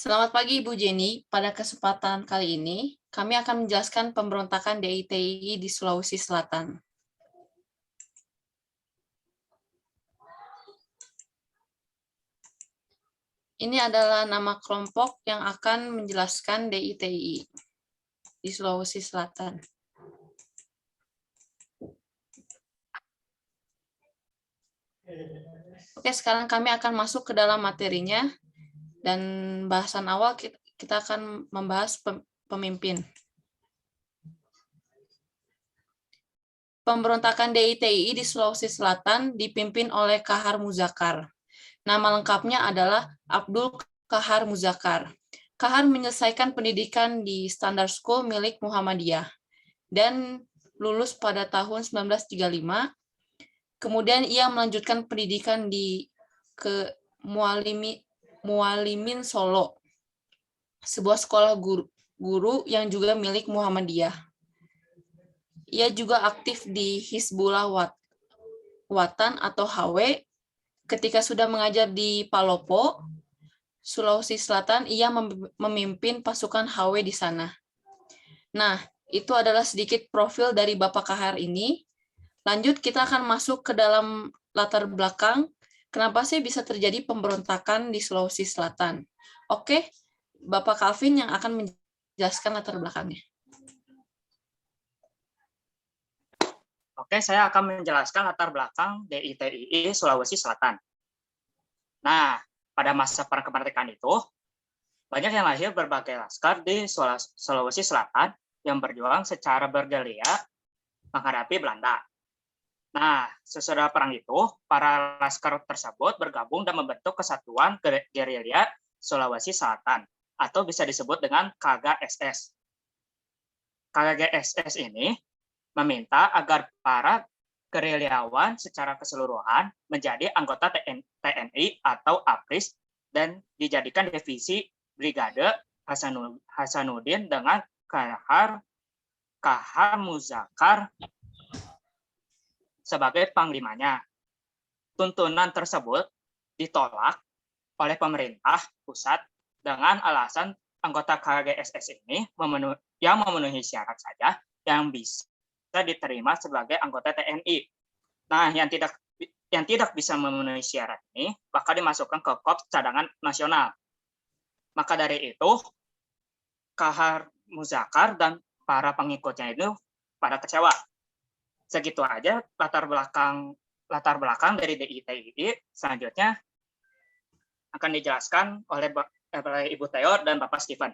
Selamat pagi Ibu Jenny. Pada kesempatan kali ini, kami akan menjelaskan pemberontakan DITI di Sulawesi Selatan. Ini adalah nama kelompok yang akan menjelaskan DITI di Sulawesi Selatan. Oke, sekarang kami akan masuk ke dalam materinya. Dan bahasan awal kita akan membahas pemimpin. Pemberontakan DITI di Sulawesi Selatan dipimpin oleh Kahar Muzakar. Nama lengkapnya adalah Abdul Kahar Muzakar. Kahar menyelesaikan pendidikan di Standard School milik Muhammadiyah dan lulus pada tahun 1935. Kemudian ia melanjutkan pendidikan di Mualimin Solo, sebuah sekolah guru yang juga milik Muhammadiyah. Ia juga aktif di Hizbullah Watan atau HW. Ketika sudah mengajar di Palopo, Sulawesi Selatan, ia memimpin pasukan HW di sana. Nah, itu adalah sedikit profil dari Bapak Kahar ini. Lanjut, kita akan masuk ke dalam latar belakang kenapa sih bisa terjadi pemberontakan di Sulawesi Selatan. Oke, Bapak Calvin yang akan menjelaskan latar belakangnya. Oke, saya akan menjelaskan latar belakang DITI Sulawesi Selatan. Nah, pada masa perang kemerdekaan itu, banyak yang lahir berbagai laskar di Sulawesi Selatan yang berjuang secara bergerilya menghadapi Belanda. Nah, sesudah perang itu, para laskar tersebut bergabung dan membentuk Kesatuan Gerilya Sulawesi Selatan, atau bisa disebut dengan KGSS. KGSS ini meminta agar para gerilyawan secara keseluruhan menjadi anggota TNI atau APRIS dan dijadikan divisi Brigade Hasanuddin dengan Kahar Muzakar sebagai panglimanya. Tuntunan tersebut ditolak oleh pemerintah pusat dengan alasan anggota KGSS ini yang memenuhi syarat saja yang bisa diterima sebagai anggota TNI. Nah, yang tidak bisa memenuhi syarat ini bakal dimasukkan ke Korps Cadangan Nasional. Maka dari itu, Kahar Muzakar dan para pengikutnya itu pada kecewa. Segitu aja latar belakang dari DITI. Selanjutnya akan dijelaskan oleh Ibu Theo dan Bapak Steven.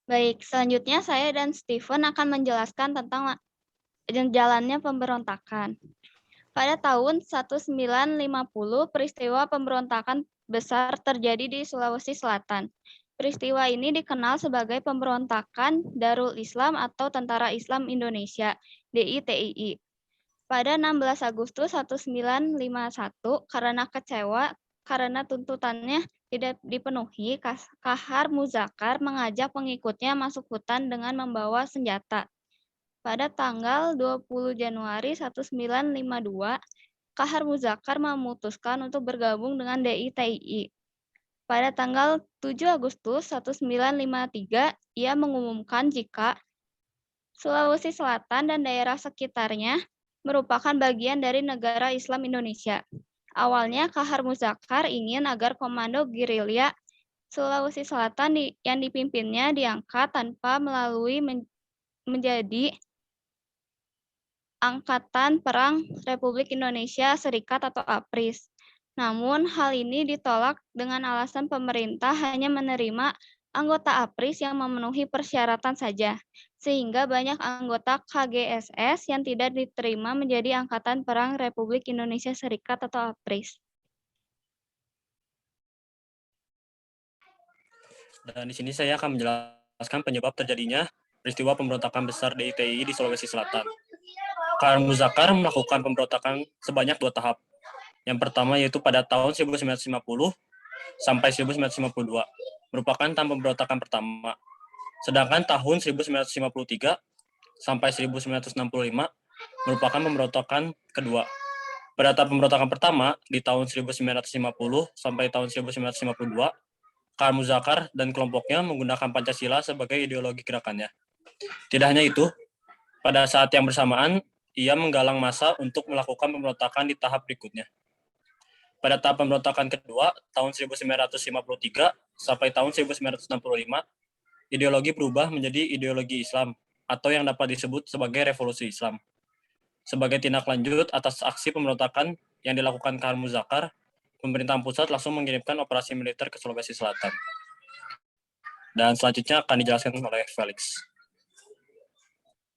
Baik, selanjutnya saya dan Steven akan menjelaskan tentang jalannya pemberontakan. Pada tahun 1950, peristiwa pemberontakan besar terjadi di Sulawesi Selatan. Peristiwa ini dikenal sebagai pemberontakan Darul Islam atau Tentara Islam Indonesia, DITII. Pada 16 Agustus 1951, karena kecewa karena tuntutannya tidak dipenuhi, Kahar Muzakar mengajak pengikutnya masuk hutan dengan membawa senjata. Pada tanggal 20 Januari 1952, Kahar Muzakar memutuskan untuk bergabung dengan DITII. Pada tanggal 7 Agustus 1953, ia mengumumkan jika Sulawesi Selatan dan daerah sekitarnya merupakan bagian dari negara Islam Indonesia. Awalnya Kahar Muzakar ingin agar komando gerilya Sulawesi Selatan yang dipimpinnya diangkat tanpa melalui menjadi Angkatan Perang Republik Indonesia Serikat atau APRIS. Namun hal ini ditolak dengan alasan pemerintah hanya menerima anggota APRIS yang memenuhi persyaratan saja, sehingga banyak anggota KGSS yang tidak diterima menjadi Angkatan Perang Republik Indonesia Serikat atau APRIS. Dan di sini saya akan menjelaskan penyebab terjadinya peristiwa pemberontakan besar DITI di Sulawesi Selatan. Kahar Muzakar melakukan pemberontakan sebanyak 2 tahap. Yang pertama yaitu pada tahun 1950 sampai 1952, merupakan tahap pemberontakan pertama. Sedangkan tahun 1953 sampai 1965 merupakan pemberontakan kedua. Pada tahap pemberontakan pertama, di tahun 1950 sampai tahun 1952, Khan Muzakkar dan kelompoknya menggunakan Pancasila sebagai ideologi gerakannya. Tidak hanya itu, pada saat yang bersamaan, ia menggalang massa untuk melakukan pemberontakan di tahap berikutnya. Pada tahap pemberontakan kedua, tahun 1953 sampai tahun 1965, ideologi berubah menjadi ideologi Islam, atau yang dapat disebut sebagai revolusi Islam. Sebagai tindak lanjut atas aksi pemberontakan yang dilakukan Khan Muzakkar, pemerintahan pusat langsung mengirimkan operasi militer ke Sulawesi Selatan. Dan selanjutnya akan dijelaskan oleh Felix.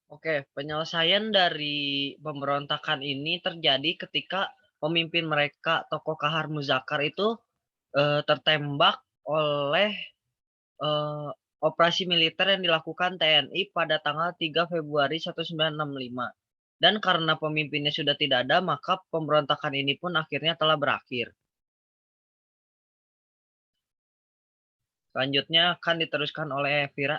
Oke, penyelesaian dari pemberontakan ini terjadi ketika pemimpin mereka, tokoh Kahar Muzakkar itu tertembak oleh operasi militer yang dilakukan TNI pada tanggal 3 Februari 1965. Dan karena pemimpinnya sudah tidak ada, maka pemberontakan ini pun akhirnya telah berakhir. Selanjutnya akan diteruskan oleh Vira.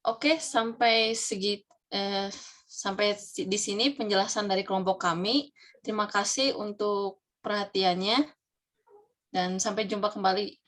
Oke, sampai di sini penjelasan dari kelompok kami. Terima kasih untuk perhatiannya dan sampai jumpa kembali